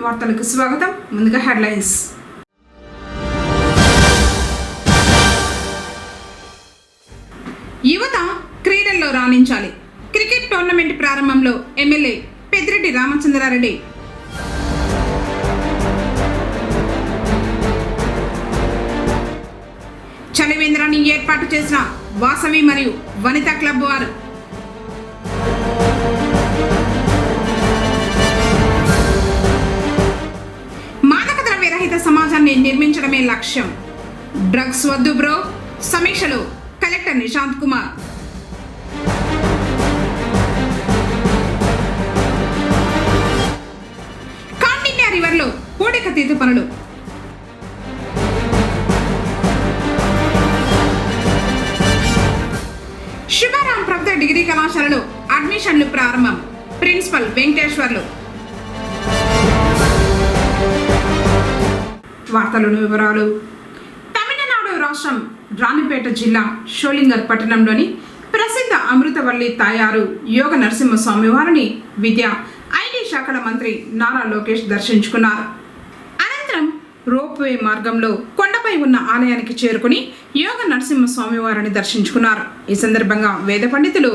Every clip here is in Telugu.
వార్తలకు స్వాగతం. ముందుగా హెడ్లైన్స్. యువత క్రీడల్లో రాణించాలి. క్రికెట్ టోర్నమెంట్ ప్రారంభంలో ఎమ్మెల్యే పెద్దిరెడ్డి రామచంద్రారెడ్డి. చలివేంద్రాన్ని ఏర్పాటు చేసిన వాసవి మరియు వనితా క్లబ్ వారు. మాదక ద్రవ్య రహిత సమాజాన్ని నిర్మించడమే లక్ష్యం. డ్రగ్స్ వద్దు బ్రో సమీక్షలో కలెక్టర్ నిశాంత్ కుమార్. కాండిన్యా రివర్లో పూడికతీత పనులు. శుభారాం ప్రభుత్వ డిగ్రీ కళాశాలలో అడ్మిషన్లు ప్రారంభం. ప్రిన్సిపల్ వెంకటేశ్వర్లు. వార్తలను వివరాలు. తమిళనాడు రాష్ట్రం రాణిపేట జిల్లా షోలింగర్ పట్టణంలోని ప్రసిద్ధ అమృతవల్లి తాయారు యోగ నరసింహస్వామి వారిని విద్యా ఐటీ శాఖల మంత్రి నారా లోకేష్ దర్శించుకున్నారు. అనంతరం రోప్వే మార్గంలో కొండపై ఉన్న ఆలయానికి చేరుకుని యోగ నరసింహస్వామి వారిని దర్శించుకున్నారు. ఈ సందర్భంగా వేద పండితులు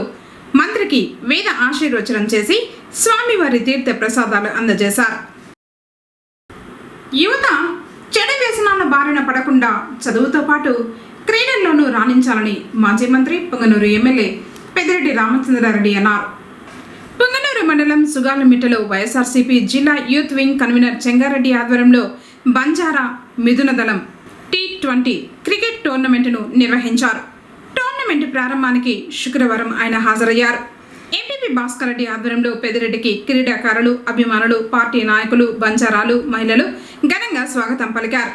మంత్రికి వేద ఆశీర్వచనం చేసి స్వామివారి తీర్థ ప్రసాదాలు అందజేశారు. యువత చెడు వ్యసనాల బారిన పడకుండా చదువుతో పాటు క్రీడల్లోనూ రాణించాలని మాజీ మంత్రి పుంగనూరు ఎమ్మెల్యే పెద్దిరెడ్డి రామచంద్రారెడ్డి అన్నారు. పుంగనూరు మండలం సుగాలమిట్టలో వైఎస్ఆర్సీపీ జిల్లా యూత్ వింగ్ కన్వీనర్ చెంగారెడ్డి ఆధ్వర్యంలో బంజారా మిథున దళం T20 క్రికెట్ టోర్నమెంట్ను నిర్వహించారు. టోర్నమెంట్ ప్రారంభానికి శుక్రవారం ఆయన హాజరయ్యారు. ఎంపీపీ భాస్కర్ రెడ్డి ఆధ్వర్యంలో పెద్దిరెడ్డికి క్రీడాకారులు, అభిమానులు, పార్టీ నాయకులు, బంజారాలు, మహిళలు ఘనంగా స్వాగతం పలికారు.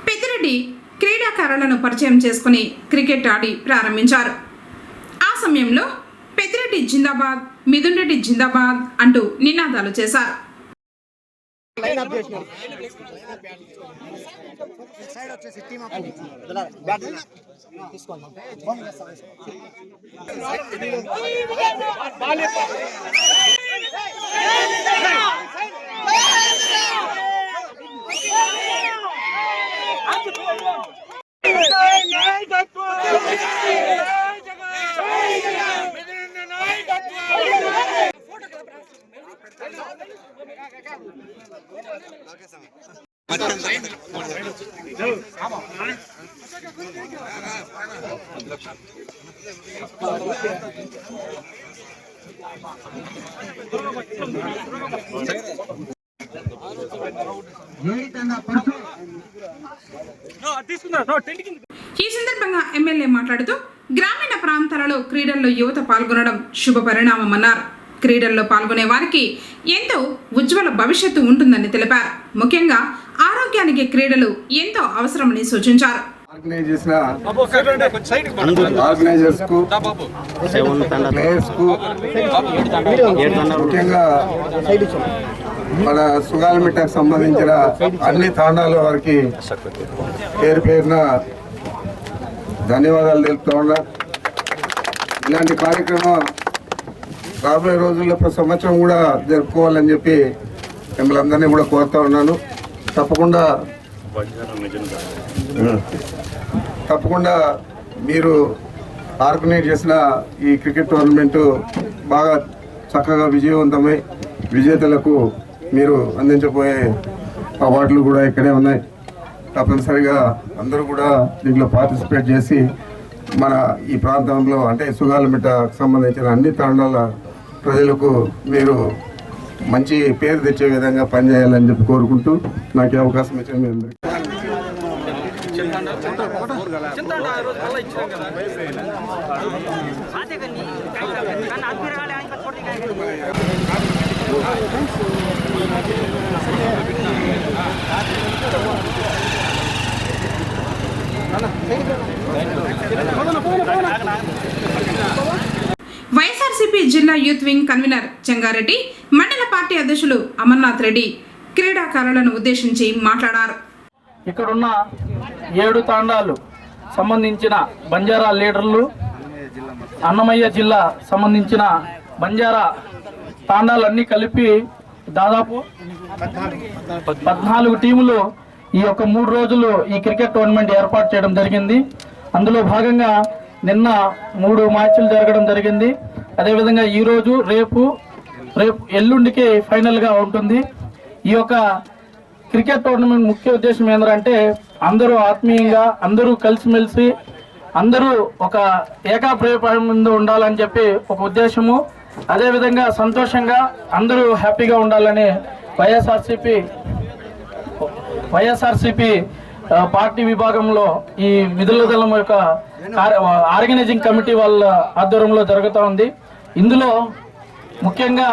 పెద్దిరెడ్డి క్రీడాకారులను పరిచయం చేసుకుని క్రికెట్ ఆడి ప్రారంభించారు. ఆ సమయంలో పెద్దిరెడ్డి జిందాబాద్, మిథున్ రెడ్డి జిందాబాద్ అంటూ నినాదాలు చేశారు. ఈ సందర్భంగా ఎమ్మెల్యే మాట్లాడుతూ గ్రామీణ ప్రాంతాలలో క్రీడల్లో యువత పాల్గొనడం శుభ పరిణామమన్నారు. క్రీడల్లో పాల్గొనే వారికి ఎంతో ఉజ్వల భవిష్యత్తు ఉంటుందని తెలిపారు. ముఖ్యంగా ఆరోగ్యానికి క్రీడలు ఎంతో అవసరమని సూచించారు. ముఖ్యంగా మన సుగాలమిట్టకు సంబంధించిన అన్ని తాండాల వారికి పేరు పేరున ధన్యవాదాలు తెలుపుతా ఉన్నా. ఇలాంటి కార్యక్రమం రాబోయే రోజుల్లో ప్రతి సంవత్సరం కూడా జరుపుకోవాలని చెప్పి మిమ్మల్ని అందరినీ కూడా కోరుతా ఉన్నాను. తప్పకుండా మీరు ఆర్గనైజ్ చేసిన ఈ క్రికెట్ టోర్నమెంటు బాగా చక్కగా విజయవంతమై విజేతలకు మీరు అందించబోయే అవార్డులు కూడా ఇక్కడే ఉన్నాయి. తప్పనిసరిగా అందరూ కూడా దీంట్లో పార్టిసిపేట్ చేసి మన ఈ ప్రాంతంలో అంటే సుగాలమిట్టకు సంబంధించిన అన్ని తాండాల ప్రజలకు మీరు మంచి పేరు తెచ్చే విధంగా పనిచేయాలని చెప్పి కోరుకుంటూ నాకు అవకాశం ఇచ్చిన మీ అందరికీ వైఎస్ఆర్సీపీ జిల్లా యూత్ వింగ్ కన్వీనర్ చెంగారెడ్డి, మండల పార్టీ అధ్యక్షులు అమర్నాథ్ రెడ్డి క్రీడాకారులను ఉద్దేశించి మాట్లాడారు. ఇక్కడున్న 7 తాండాలు సంబంధించిన బంజారా లీడర్లు, అన్నమయ్య జిల్లా సంబంధించిన బంజారా తాండాలన్నీ కలిపి దాదాపు 14 టీములు ఈ యొక్క 3 రోజులు ఈ క్రికెట్ టోర్నమెంట్ ఏర్పాటు చేయడం జరిగింది. అందులో భాగంగా నిన్న 3 మ్యాచ్లు జరగడం జరిగింది. అదేవిధంగా ఈరోజు రేపు ఎల్లుండికి ఫైనల్గా ఉంటుంది. ఈ యొక్క క్రికెట్ టోర్నమెంట్ ముఖ్య ఉద్దేశం ఏంటంటే అందరూ ఆత్మీయంగా, అందరూ కలిసిమెలిసి, అందరూ ఒక ఏకాభిప్రాయం మీద ఉండాలని చెప్పి ఒక ఉద్దేశము. అదేవిధంగా సంతోషంగా అందరూ హ్యాపీగా ఉండాలని వైఎస్ఆర్సీపీ పార్టీ విభాగంలో ఈ విధుల దళం యొక్క ఆర్గనైజింగ్ కమిటీ వాళ్ళ ఆధ్వర్యంలో జరుగుతూ ఉంది. ఇందులో ముఖ్యంగా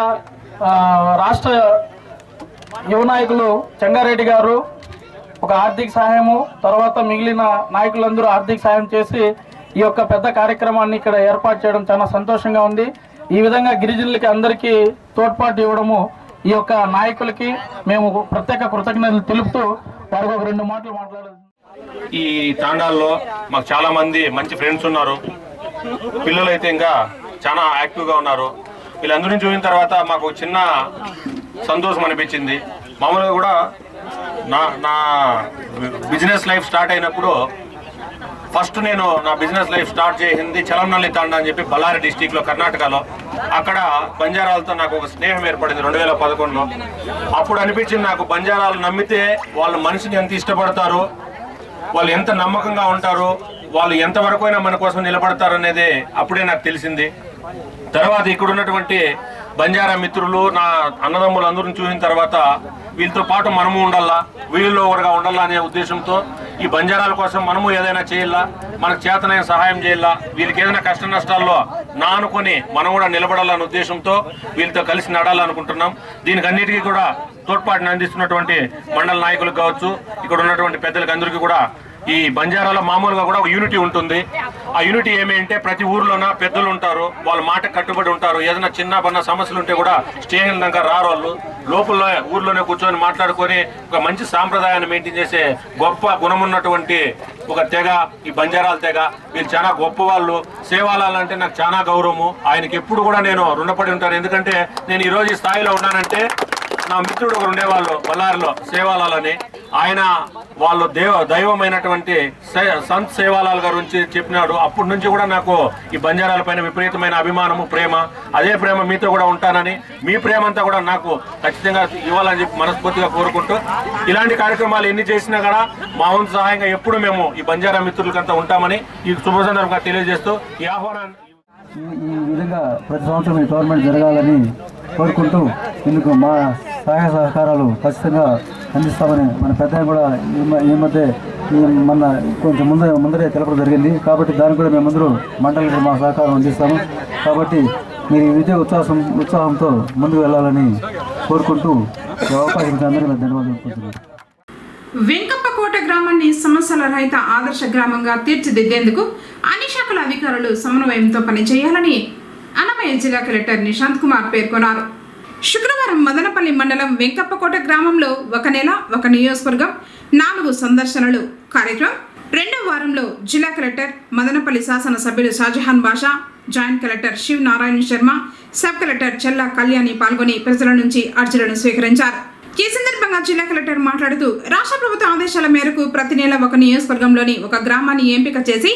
రాష్ట్ర యువ నాయకులు చెంగారెడ్డి గారు ఒక ఆర్థిక సహాయము, తర్వాత మిగిలిన నాయకులందరూ ఆర్థిక సహాయం చేసి ఈ యొక్క పెద్ద కార్యక్రమాన్ని ఇక్కడ ఏర్పాటు చేయడం చాలా సంతోషంగా ఉంది. ఈ విధంగా గిరిజనులకి అందరికీ తోడ్పాటు ఇవ్వడము ఈ యొక్క నాయకులకి మేము ప్రత్యేక కృతజ్ఞతలు తెలుపుతూ వారికి ఒక 2 మాటలు మాట్లాడారు. ఈ తాండాల్లో మాకు చాలా మంది మంచి ఫ్రెండ్స్ ఉన్నారు. పిల్లలు అయితే ఇంకా చాలా యాక్టివ్గా ఉన్నారు. వీళ్ళందరినీ చూసిన తర్వాత మాకు చిన్న సంతోషం అనిపించింది. మామూలుగా కూడా నా బిజినెస్ లైఫ్ స్టార్ట్ అయినప్పుడు ఫస్ట్ నేను నా బిజినెస్ లైఫ్ స్టార్ట్ చేసింది చలంనల్లి తాండా అని చెప్పి బళ్ళారి డిస్టిక్లో, కర్ణాటకలో. అక్కడ బంజారాలతో నాకు ఒక స్నేహం ఏర్పడింది 2011లో. అప్పుడు అనిపించింది నాకు, బంజారాలు నమ్మితే వాళ్ళు మనిషిని ఎంత ఇష్టపడతారు, వాళ్ళు ఎంత నమ్మకంగా ఉంటారు, వాళ్ళు ఎంతవరకు అయినా మన కోసం నిలబడతారు అనేది అప్పుడే నాకు తెలిసింది. తర్వాత ఇక్కడ ఉన్నటువంటి బంజారా మిత్రులు, నా అన్నదమ్ములు అందరిని చూసిన తర్వాత వీళ్ళతో పాటు మనము ఉండాలా, వీళ్ళలో ఒకరుగా ఉండాలా అనే ఉద్దేశంతో ఈ బంజారాల కోసం మనము ఏదైనా చేయాలా, మనకు చేతనైన సహాయం చేయాలా, వీళ్ళకి ఏదైనా కష్ట నష్టాల్లో నా అనుకొని మనం కూడా నిలబడాలనే ఉద్దేశంతో వీళ్ళతో కలిసి నడాలనుకుంటున్నాం. దీనికి అన్నిటికీ కూడా తోడ్పాటుని అందిస్తున్నటువంటి మండల నాయకులకు కావచ్చు, ఇక్కడ ఉన్నటువంటి పెద్దలకు అందరికీ కూడా ఈ బంజారాలో మామూలుగా కూడా ఒక యూనిటీ ఉంటుంది. ఆ యూనిటీ ఏమి అంటే ప్రతి ఊర్లోన పెద్దలు ఉంటారు, వాళ్ళ మాట కట్టుబడి ఉంటారు. ఏదైనా చిన్న పన్న సమస్యలు ఉంటే కూడా స్టేషన్ దాకా రారు, వాళ్ళు లోపల ఊర్లోనే కూర్చొని మాట్లాడుకొని ఒక మంచి సాంప్రదాయాన్ని మెయింటైన్ చేసే గొప్ప గుణమున్నటువంటి ఒక తెగ ఈ బంజారాల తెగ. వీళ్ళు చాలా గొప్ప వాళ్ళు. సేవాలాల్ అంటే నాకు చాలా గౌరవము. ఆయనకి ఎప్పుడు కూడా నేను రుణపడి ఉంటాను. ఎందుకంటే నేను ఈరోజు ఈ స్థాయిలో ఉన్నానంటే నా మిత్రుడు ఒకరు ఉండేవాళ్ళు బళ్ళారిలో, సేవాలాల్ అని. ఆయన వాళ్ళు దైవమైనటువంటి సంత్ సేవాలాల్ గారి గురించి చెప్పినాడు. అప్పటి నుంచి కూడా నాకు ఈ బంజారాల పైన విపరీతమైన అభిమానము, ప్రేమ. అదే ప్రేమ మీతో కూడా ఉంటానని, మీ ప్రేమ అంతా కూడా నాకు ఖచ్చితంగా ఇవ్వాలని చెప్పి మనస్ఫూర్తిగా కోరుకుంటూ, ఇలాంటి కార్యక్రమాలు ఎన్ని చేసినా కూడా మా వంతు సహాయంగా ఎప్పుడు మేము ఈ బంజారా మిత్రులకంతా ఉంటామని ఈ శుభ సందర్భంగా తెలియజేస్తూ ఈ ఆహ్వానాన్ని ఈ విధంగా ప్రతి సంవత్సరం ఈ టోర్నమెంట్ జరగాలని కోరుకుంటూ ఇందుకు మా సహాయ సహకారాలు ఖచ్చితంగా అందిస్తామని మన పెద్ద కూడా ఈ మధ్య మన కొంచెం ముందరే తెలపడం జరిగింది. కాబట్టి దానికి కూడా మేమందరూ మండలికి మా సహకారం అందిస్తాము. కాబట్టి మీరు ఈ విద్య ఉత్సాహంతో ముందుకు వెళ్ళాలని కోరుకుంటూ ఈ అవకాశం అందరికీ ధన్యవాదాలు. వెంకప్పకోట గ్రామాన్ని సమస్యల రహిత ఆదర్శ గ్రామంగా తీర్చిదిద్దేందుకు అన్ని శాఖల అధికారులు సమన్వయంతో పనిచేయాలని అన్నమయ్య జిల్లా కలెక్టర్ నిశాంత్ కుమార్ పేర్కొన్నారు. శుక్రవారం మదనపల్లి మండలం వెంకప్పకోట గ్రామంలో ఒక నెల ఒక నియోజకవర్గం 4 సందర్శనలు కార్యక్రమం 2వ వారంలో జిల్లా కలెక్టర్, మదనపల్లి శాసనసభ్యులు Shahjahan Basha, joint collector Shiv Narayan Sharma, sub collector Chella Kalyani పాల్గొని ప్రజల నుంచి అర్జీలను స్వీకరించారు. ఈ సందర్భంగా జిల్లా కలెక్టర్ మాట్లాడుతూ, రాష్ట్ర ప్రభుత్వ ఆదేశాల మేరకు ప్రతి నెల ఒక నియోజకవర్గంలోని ఒక గ్రామాన్ని ఎంపిక చేసి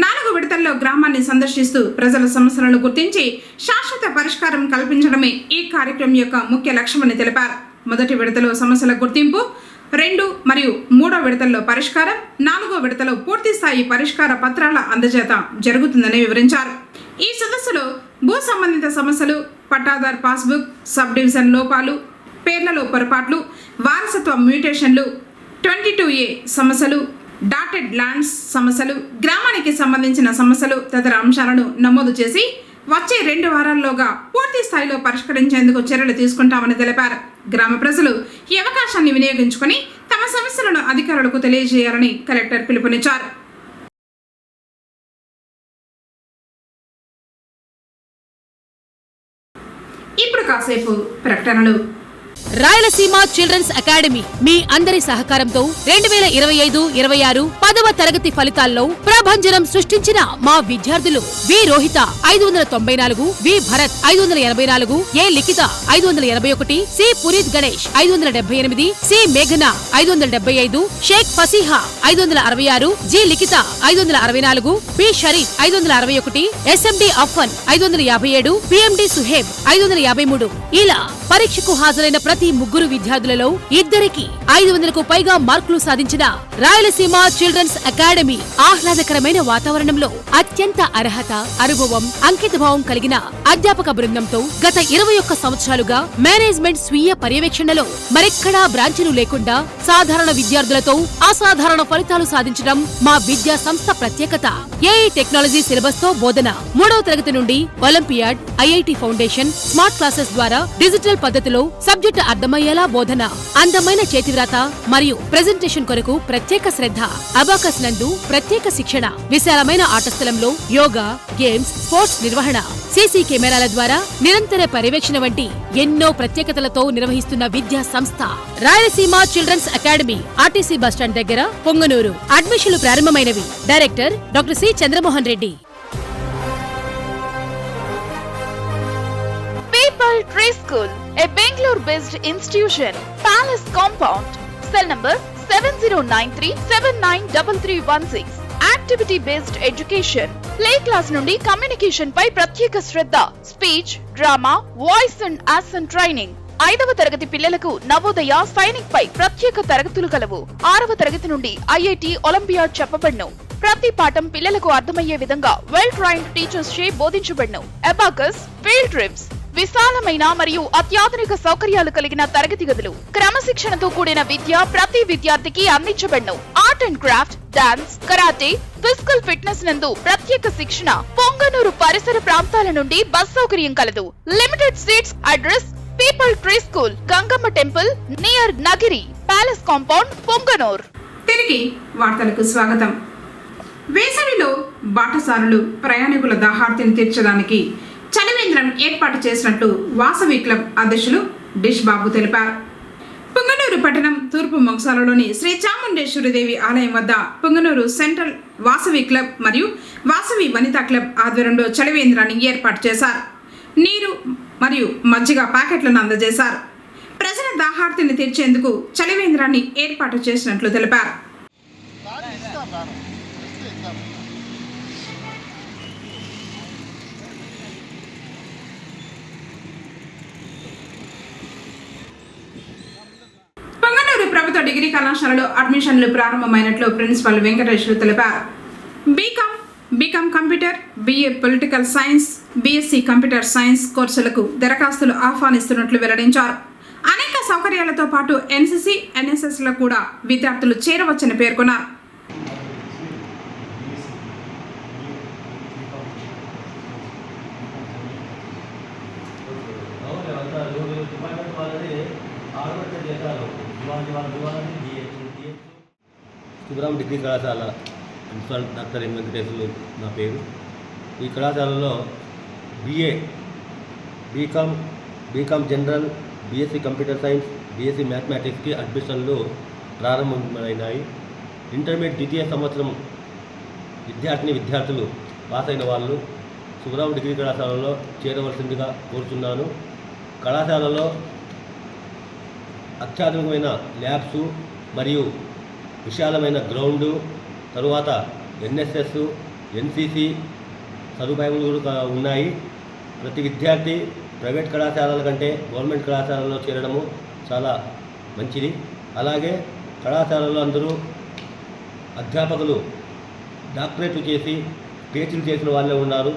4 విడతల్లో గ్రామాన్ని సందర్శిస్తూ ప్రజల సమస్యలను గుర్తించి శాశ్వత పరిష్కారం కల్పించడమే ఈ కార్యక్రమం యొక్క ముఖ్య లక్ష్యమని తెలిపారు. మొదటి విడతలో సమస్యల గుర్తింపు, 2 మరియు 3వ విడతల్లో పరిష్కారం, 4వ విడతలో పూర్తి స్థాయి పరిష్కార పత్రాల అందజేత జరుగుతుందని వివరించారు. ఈ సదస్సులో భూ సంబంధిత సమస్యలు, పట్టాదార్ పాస్బుక్, సబ్ డివిజన్ లోపాలు, పేర్లలో పొరపాట్లు, వారసత్వ మ్యూటేషన్లు, 22A సమస్యలు, డాటెడ్ ల్యాండ్స్ సమస్యలు, గ్రామానికి సంబంధించిన సమస్యలు తదితర అంశాలను నమోదు చేసి వచ్చే 2 వారాల్లోగా పూర్తి స్థాయిలో పరిష్కరించేందుకు చర్యలు తీసుకుంటామని తెలిపారు. గ్రామ ప్రజలు ఈ అవకాశాన్ని వినియోగించుకొని తమ సమస్యలను అధికారులకు తెలియజేయాలని కలెక్టర్ పిలుపునిచ్చారు. ఇప్పుడు కాసేపు ప్రకటనలు. రాయలసీమ చిల్డ్రన్స్ అకాడమీ మీ అందరి సహకారంతో 2025-26 10వ తరగతి ఫలితాల్లో ప్రభంజనం సృష్టించిన మా విద్యార్థులు వి రోహిత 594, వి భరత్ 584, ఏ లిఖిత 581, సి పునీత్ గణేష్ 578, సి మేఘన 575, షేక్ ఫసీహా 566, జి లిఖిత 564, పి షరీఫ్ 561, ఎస్ఎండి అఫ్ఫన్ 557, పిఎండి సుహేబ్ 553. ఇలా పరీక్షకు హాజరైన ప్రతి 3 విద్యార్థులలో 2కి 500కు పైగా మార్కులు సాధించిన రాయలసీమ చిల్డ్రన్స్ అకాడమీ ఆహ్లాదకరమైన వాతావరణంలో అత్యంత అర్హత, అనుభవం, అంకితభావం కలిగిన అధ్యాపక బృందంతో గత 21 సంవత్సరాలుగా మేనేజ్మెంట్ స్వీయ పర్యవేక్షణలో మరెక్కడా బ్రాంచీలు లేకుండా సాధారణ విద్యార్థులతో అసాధారణ ఫలితాలు సాధించడం మా విద్యా సంస్థ ప్రత్యేకత. ఏఐ టెక్నాలజీ సిలబస్ తో బోధన, 3వ తరగతి నుండి olympiad, IIT foundation, smart classes ద్వారా డిజిటల్ పద్ధతిలో సబ్జెక్టు అర్థమయ్యేలా బోధన, అందమైన చేతివ్రాత మరియు ప్రెజెంటేషన్ కొరకు ప్రత్యేక శ్రద్ధ, అబాకస్ నందు ప్రత్యేక శిక్షణ, విశాలమైన ఆట స్థలంలో యోగా, గేమ్స్, స్పోర్ట్స్ నిర్వహణ, సీసీ కెమెరాల ద్వారా నిరంతర పర్యవేక్షణ వంటి ఎన్నో ప్రత్యేకతలతో నిర్వహిస్తున్న విద్యా సంస్థ Rayalaseema children's academy, RTC bus stand దగ్గర, పొంగనూరు. అడ్మిషన్లు ప్రారంభమైనవి. Director doctor C Chandramohan Reddy. People Tree School, a Bangalore-based institution, Palace Compound, cell number 7093793316. Activity-based education, play class నుండి కమ్యూనికేషన్ పై ప్రత్యేక శ్రద్ధ, speech, drama, voice and action training. 5వ తరగతి పిల్లలకు నవోదయ, సైనిక్ పై ప్రత్యేక తరగతులు కలవు. 6వ తరగతి నుండి ఐఐటి, ఒలింపియాడ్ చెప్పబడును. ప్రతి పాఠం పిల్లలకు అర్థమయ్యే విధంగా వెల్ ట్రైన్డ్ టీచర్స్ చే బోధించబడును. అబాకస్, ఫీల్డ్ ట్రిప్స్, విశాలమైన మరియు అత్యాధునిక సౌకర్యాలు కలిగిన తరగతి గదులు, క్రమశిక్షణతో కూడిన విద్య ప్రతి విద్యార్థికి అందించబడును. Art and craft, dance, karate, physical fitness నందు ప్రత్యేక శిక్షణ. పొంగనూరు పరిసర ప్రాంతాల నుండి బస్ సౌకర్యం కలదు. Limited seats. Address people tree school, Gangamma temple near Nagiri, palace compound, Punganur. తిరిగి వార్తలకు స్వాగతం. వేసవిలో బాటసారులు ప్రయాణికుల దాహార్తిని తీర్చడానికి చలివేంద్రం ఏర్పాటు చేసినట్లు వాసవి క్లబ్ అధ్యక్షులు డిష్ బాబు తెలిపారు. పుంగనూరు పట్టణం తూర్పు మొగసాలలోని శ్రీ చాముండేశ్వరిదేవి ఆలయం వద్ద పుంగనూరు సెంట్రల్ వాసవి క్లబ్ మరియు వాసవి వనితా క్లబ్ ఆధ్వర్యంలో చలివేంద్రాన్ని ఏర్పాటు చేశారు. నీరు మరియు మజ్జిగ ప్యాకెట్లను అందజేశారు. ప్రజల దాహార్తిని తీర్చేందుకు చలివేంద్రాన్ని ఏర్పాటు చేసినట్లు తెలిపారు. పొంగనూరు ప్రభుత్వ డిగ్రీ కళాశాలలో అడ్మిషన్లు ప్రారంభమైనట్లు ప్రిన్సిపల్ వెంకటేశ్వరు తెలిపారు. BCom computer, BA political science, BSc computer science కోర్సులకు దరఖాస్తులు ఆహ్వానిస్తున్నట్లు వెల్లడించారు. అనేక సౌకర్యాలతో పాటు ఎన్సీసీ, ఎన్ఎస్ఎస్లో కూడా విద్యార్థులు చేరవచ్చని పేర్కొన్నారు. శుభ్రాం డిగ్రీ కళాశాల ప్రిన్సిపల్ డాక్టర్ ఎం వెంకటేశ్వర్లు నా పేరు. ఈ కళాశాలలో BCom general, BSc computer science, BSc మ్యాథమెటిక్స్కి అడ్మిషన్లు ప్రారంభమైనాయి. ఇంటర్మీడియట్ ద్వితీయ సంవత్సరం విద్యార్థులు పాస్ అయిన వాళ్ళు శుభ్రాం డిగ్రీ కళాశాలలో చేరవలసిందిగా కోరుతున్నాను. కళాశాలలో అత్యాధునికమైన ల్యాబ్స్ మరియు విశాలమైన గ్రౌండు, తరువాత ఎన్ఎస్ఎస్, ఎన్సిసి సదుపాయాలు కూడా ఉన్నాయి. ప్రతి విద్యార్థి ప్రైవేట్ కళాశాలల కంటే గవర్నమెంట్ కళాశాలలో చేరడము చాలా మంచిది. అలాగే కళాశాలలో అందరూ అధ్యాపకులు డాక్టరేట్లు చేసి పీహెచ్డీలు చేసిన వాళ్ళే ఉన్నారు.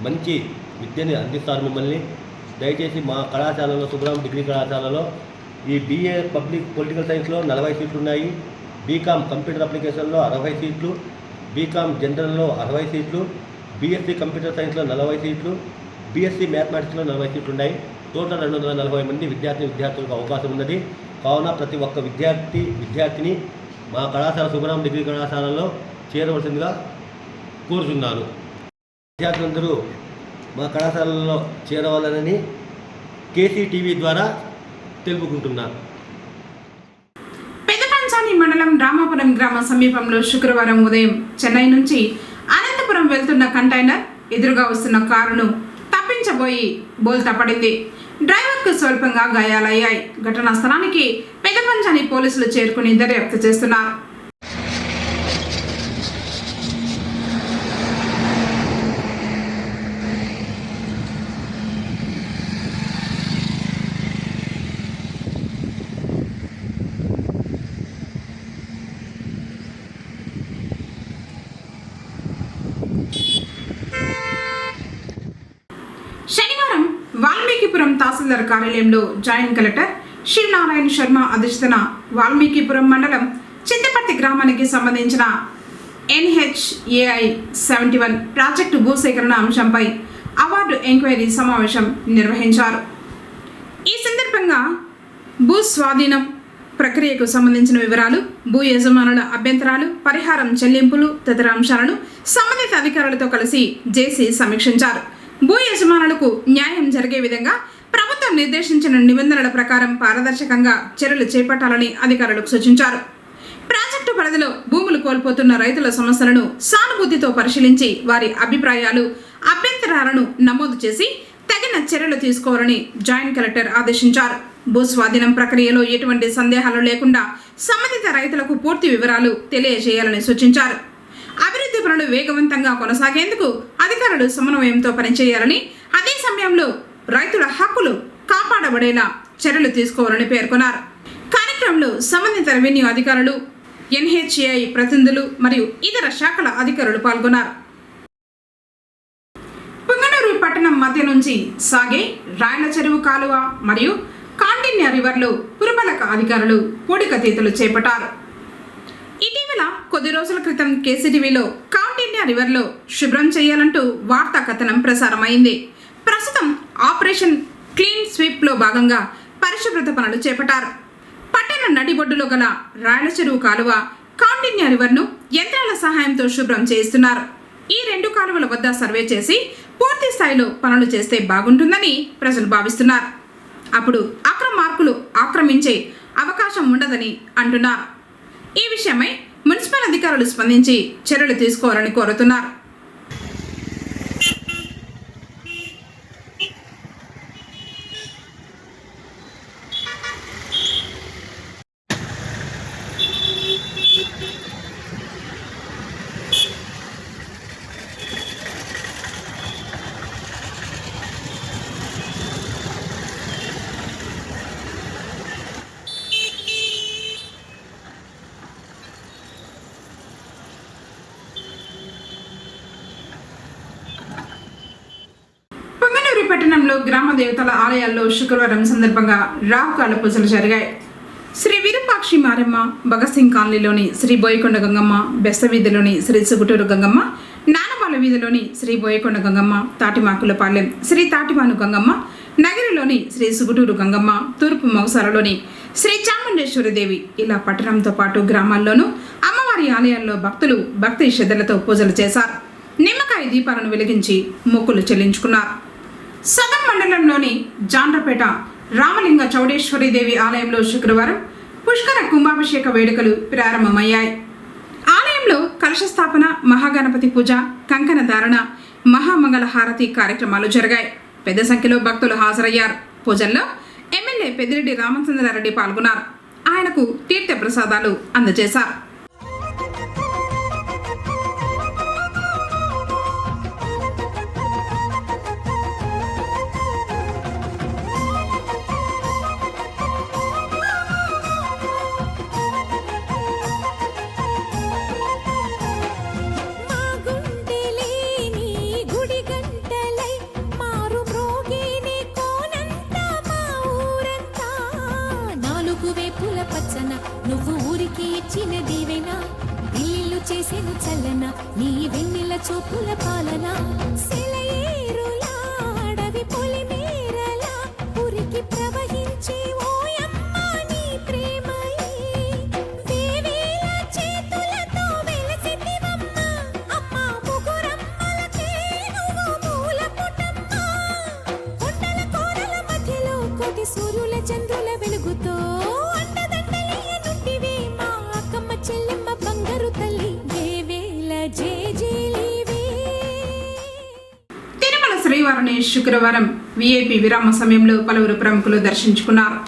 మంచి విద్యని అందిస్తారు మిమ్మల్ని. దయచేసి మా కళాశాలలో శుభ్రాం డిగ్రీ కళాశాలలో ఈ బీఏ పొలిటికల్ సైన్స్లో 40 సీట్లు ఉన్నాయి. బీకామ్ కంప్యూటర్ అప్లికేషన్లో 60 సీట్లు, బీకామ్ జనరల్లో 60 సీట్లు, బీఎస్సీ కంప్యూటర్ సైన్స్లో 40 సీట్లు, బీఎస్సీ మ్యాథమెటిక్స్లో 40 సీట్లు ఉన్నాయి. టోటల్ 240 మంది విద్యార్థులకు అవకాశం ఉన్నది. కావున ప్రతి ఒక్క విద్యార్థిని మా కళాశాల సుబ్రహ్మణ్యం డిగ్రీ కళాశాలలో చేరవలసిందిగా కోరుతున్నాను. విద్యార్థులందరూ మా కళాశాలలో చేరవాలని కేసీటీవీ ద్వారా తెలుపుకుంటున్నాను. పెదపంచాని మండలం రామాపురం గ్రామ సమీపంలో శుక్రవారం ఉదయం చెన్నై నుంచి అనంతపురం వెళ్తున్న కంటైనర్ ఎదురుగా వస్తున్న కారును తప్పించబోయి బోల్తా పడింది. డ్రైవర్కు స్వల్పంగా గాయాలయ్యాయి. ఘటనా స్థలానికి పెదపంచాని పోలీసులు చేరుకుని దర్యాప్తు చేస్తున్నారు. శనివారం వాల్మీకిపురం తహసీల్దార్ కార్యాలయంలో జాయింట్ కలెక్టర్ శివనారాయణ శర్మ అధ్యక్షతన వాల్మీకిపురం మండలం చింతపర్తి గ్రామానికి సంబంధించిన NHAI 71 ప్రాజెక్టు భూసేకరణ అంశంపై అవార్డు ఎంక్వైరీ సమావేశం నిర్వహించారు. ఈ సందర్భంగా భూ స్వాధీనం ప్రక్రియకు సంబంధించిన వివరాలు, భూ యజమానుల అభ్యంతరాలు, పరిహారం చెల్లింపులు తదితర అంశాలను సంబంధిత అధికారులతో కలిసి జేసీ సమీక్షించారు. భూ యజమానులకు న్యాయం జరిగే విధంగా ప్రభుత్వం నిర్దేశించిన నిబంధనల ప్రకారం పారదర్శకంగా చర్యలు చేపట్టాలని అధికారులకు సూచించారు. ప్రాజెక్టు పరిధిలో భూములు కోల్పోతున్న రైతుల సమస్యలను సానుభూతితో పరిశీలించి వారి అభిప్రాయాలు, అభ్యంతరాలను నమోదు చేసి తగిన చర్యలు తీసుకోవాలని జాయింట్ కలెక్టర్ ఆదేశించారు. భూ స్వాధీనం ప్రక్రియలో ఎటువంటి సందేహాలు లేకుండా సంబంధిత రైతులకు పూర్తి వివరాలు తెలియజేయాలని సూచించారు. అభివృద్ధి పనులు వేగవంతంగా కొనసాగేందుకు అధికారులు సమన్వయంతో పనిచేయాలని, అదే సమయంలో రైతుల హక్కులు కాపాడబడేలా చర్యలు తీసుకోవాలని పేర్కొన్నారు. కార్యక్రమంలో సంబంధిత రెవెన్యూ అధికారులు, NHAI ప్రతినిధులు మరియు ఇతర శాఖల అధికారులు పాల్గొన్నారు. పుంగనూరు పట్టణం మధ్య నుంచి సాగే రాయల చెరువు కాలువ మరియు కాండిన్య రివర్లో పురపాలక అధికారులు పూడికతీతలు చేపట్టారు. ఇటీవల కొద్ది రోజుల క్రితం కేసీటీవీలో కాండిన్య రివర్లో శుభ్రం చేయాలంటూ వార్తా కథనం ప్రసారమైంది. ప్రస్తుతం ఆపరేషన్ క్లీన్ స్వీప్లో భాగంగా పరిశుభ్రత పనులు చేపట్టారు. పట్టణ నడిబొడ్డులో గల రాయల చెరువు కాలువ, కాండిన్య రివర్ను యంత్రాల సహాయంతో శుభ్రం చేయిస్తున్నారు. ఈ 2 కాలువల వద్ద సర్వే చేసి పూర్తి స్థాయిలో పనులు చేస్తే బాగుంటుందని ప్రజలు భావిస్తున్నారు. అప్పుడు అక్రమార్కులు ఆక్రమించే అవకాశం ఉండదని అంటున్నారు. ఈ విషయమై మున్సిపల్ అధికారులు స్పందించి చర్యలు తీసుకోవాలని కోరుతున్నారు. పట్టణంలో గ్రామ దేవతల ఆలయాల్లో శుక్రవారం సందర్భంగా రాహుకాల పూజలు జరిగాయి. శ్రీ విరూపాక్షి మారెమ్మ, భగత్ సింగ్ కాలనీలోని శ్రీ బోయకొండ గంగమ్మ, బెస్త వీధిలోని శ్రీ సుగుటూరు గంగమ్మ, నానపాల వీధిలోని శ్రీ బోయకొండ గంగమ్మ, తాటిమాకులపాలెం శ్రీ తాటిమాను గంగమ్మ, నగరిలోని శ్రీ సుగుటూరు గంగమ్మ, తూర్పు మౌసాలలోని శ్రీ చాముండేశ్వరిదేవి, ఇలా పట్టణంతో పాటు గ్రామాల్లోనూ అమ్మవారి ఆలయాల్లో భక్తులు భక్తి శ్రద్ధలతో పూజలు చేశారు. నిమ్మకాయ దీపాలను వెలిగించి మొక్కులు చెల్లించుకున్నారు. సదం మండలంలోని జాండ్రపేట రామలింగ చౌడేశ్వరీదేవి ఆలయంలో శుక్రవారం పుష్కర కుంభాభిషేక వేడుకలు ప్రారంభమయ్యాయి. ఆలయంలో కలశ స్థాపన, మహాగణపతి పూజ, కంకణ ధారణ, మహామంగళ హారతి కార్యక్రమాలు జరిగాయి. పెద్ద సంఖ్యలో భక్తులు హాజరయ్యారు. పూజల్లో ఎమ్మెల్యే పెద్దిరెడ్డి రామచంద్రారెడ్డి పాల్గొన్నారు. ఆయనకు తీర్థ ప్రసాదాలు అందజేశారు. నాలుగు వేపుల పచ్చన నువ్వు ఊరికి ఇచ్చిన దీవెన ఇల్లు చేసేను చల్లన నీ వెన్నెల చూపుల పాలన సెలయేరులా అడవి పొలిమేరలా ఉరికి ప్రవహించే ఓయమ్మ నీ ప్రేమయే వేవేల చేతులతో వెలసితివమ్మ అమ్మ ముగురమ్మలకే నువ్వు మూల పుటమ్మ కొండల కోరల మధ్యలో కోటి సూర్యుల చంద్రుల వెలుగుతో అండదండలియ నుండివే మా అక్కమ్మ చెల్లెమ్మ బంగారు తల్లి వేవేల జేజేలివే. తిరుమల శ్రీవారిని శుక్రవారం విఐపి విరామ సమయంలో పలువురు ప్రముఖులు దర్శించుకున్నారు.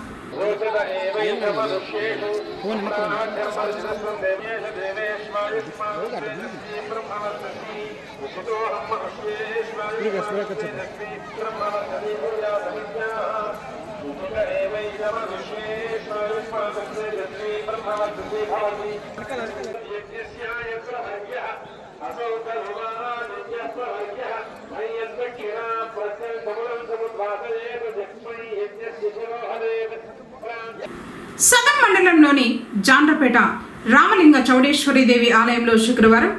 సదం మండలంలోని జాండ్రపేట రామలింగ చౌడేశ్వరీదేవి ఆలయంలో శుక్రవారం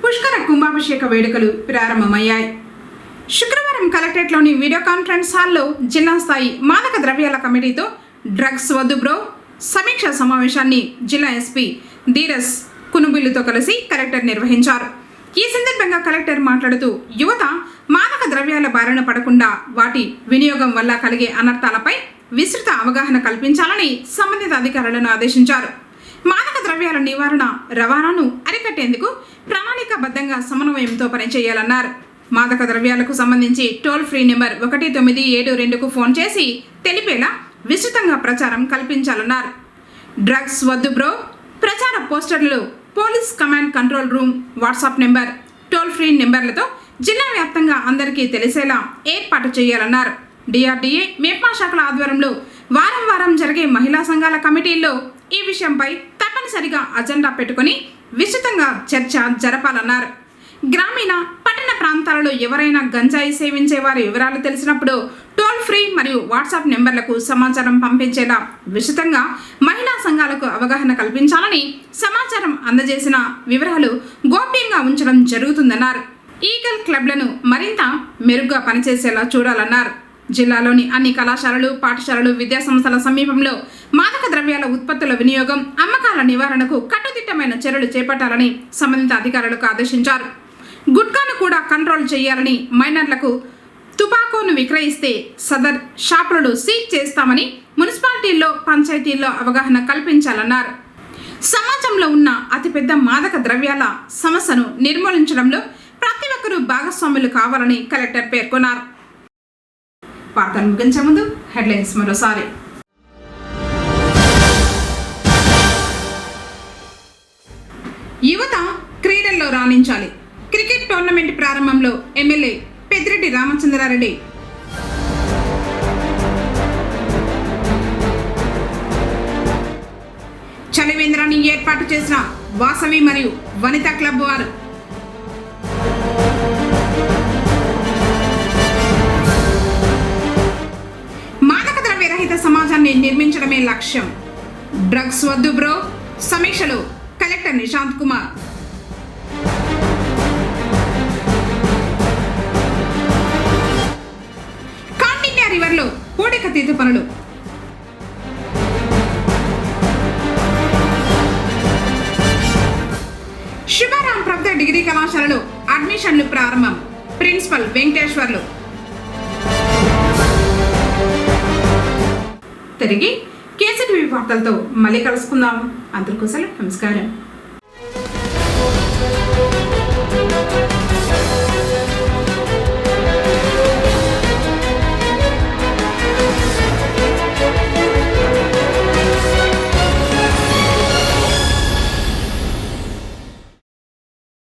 పుష్కర కుంభాభిషేక వేడుకలు ప్రారంభమయ్యాయి. శుక్రవారం కలెక్టరేట్లోని వీడియో కాన్ఫరెన్స్ హాల్లో జిల్లా స్థాయి మాదక ద్రవ్యాల కమిటీతో డ్రగ్స్ వద్దు బ్రో సమీక్ష సమావేశాన్ని జిల్లా ఎస్పీ ధీరస్ కునుబిల్లుతో కలిసి కలెక్టర్ నిర్వహించారు. ఈ సందర్భంగా కలెక్టర్ మాట్లాడుతూ యువత మాదక ద్రవ్యాల బారిన పడకుండా వాటి వినియోగం వల్ల కలిగే అనర్థాలపై విస్తృత అవగాహన కల్పించాలని సంబంధిత అధికారులను ఆదేశించారు. మాదక ద్రవ్యాల నివారణ రవాణాను అరికట్టేందుకు ప్రణాళికాబద్ధంగా సమన్వయంతో పనిచేయాలన్నారు. మాదక ద్రవ్యాలకు సంబంధించి టోల్ ఫ్రీ నెంబర్ 1972కు ఫోన్ చేసి తెలిపేలా విస్తృతంగా ప్రచారం కల్పించాలన్నారు. డ్రగ్స్ వద్దు బ్రో ప్రచార పోస్టర్లు police command control room WhatsApp number toll free నెంబర్లతో జిల్లా వ్యాప్తంగా అందరికీ తెలిసేలా ఏర్పాటు చేయాలన్నారు. డిఆర్డీఏ మేప్మా శాఖల ఆధ్వర్యంలో వారం జరిగే మహిళా సంఘాల కమిటీల్లో ఈ విషయంపై తప్పనిసరిగా అజెండా పెట్టుకుని విస్తృతంగా చర్చ జరపాలన్నారు. గ్రామీణ పట్టణ ప్రాంతాలలో ఎవరైనా గంజాయి సేవించే వారి వివరాలు తెలిసినప్పుడు టోల్ ఫ్రీ మరియు వాట్సాప్ నెంబర్లకు సమాచారం పంపించేలా విస్తృతంగా మహిళా సంఘాలకు అవగాహన కల్పించాలని సమాచారం అందజేసిన వివరాలు గోప్యంగా ఉంచడం జరుగుతుందన్నారు. ఈగల్ క్లబ్లను మరింత మెరుగ్గా పనిచేసేలా చూడాలన్నారు. జిల్లాలోని అన్ని కళాశాలలు పాఠశాలలు విద్యాసంస్థల సమీపంలో మాదక ద్రవ్యాల ఉత్పత్తుల వినియోగం అమ్మకాల నివారణకు కట్టుదిట్టమైన చర్యలు చేపట్టాలని సంబంధిత అధికారులకు ఆదేశించారు. గుట్కాను కూడా కంట్రోల్ చేయాలని మైనర్లకు తుపాకోను విక్రయిస్తే సదర్ షాపులను సీజ్ చేస్తామని మున్సిపాలిటీల్లో పంచాయతీల్లో అవగాహన కల్పించాలన్నారు. సమాజంలో ఉన్న అతిపెద్ద మాదక ద్రవ్యాల సమస్యను నిర్మూలించడంలో ప్రతి ఒక్కరూ భాగస్వాములు కావాలని కలెక్టర్ పేర్కొన్నారు. వార్తలు ముగించే ముందు హెడ్లైన్స్ మరోసారి. యువత క్రీడల్లో రాణించాలి. క్రికెట్ టోర్నమెంట్ ప్రారంభంలో ఎమ్మెల్యే పెద్దిరెడ్డి రామచంద్రారెడ్డి. చలివేంద్రాన్ని ఏర్పాటు చేసిన వాసవి మరియు వనితా క్లబ్ వారు. మాదక ద్రవ్య రహిత సమాజాన్ని నిర్మించడమే లక్ష్యం. డ్రగ్స్ వద్దు బ్రో సమీక్షలో కలెక్టర్ నిశాంత్ కుమార్. కాండిన్యా రివర్లో పూడికతీత పనులు. శుభారాం ప్రభుత్వ డిగ్రీ కళాశాలలో అడ్మిషన్లు ప్రారంభం. ప్రిన్సిపల్ వెంకటేశ్వర్లు. తిరిగి కేసీటీవీ వార్తలతో మళ్ళీ కలుసుకుందాం. అందరికీ నమస్కారం.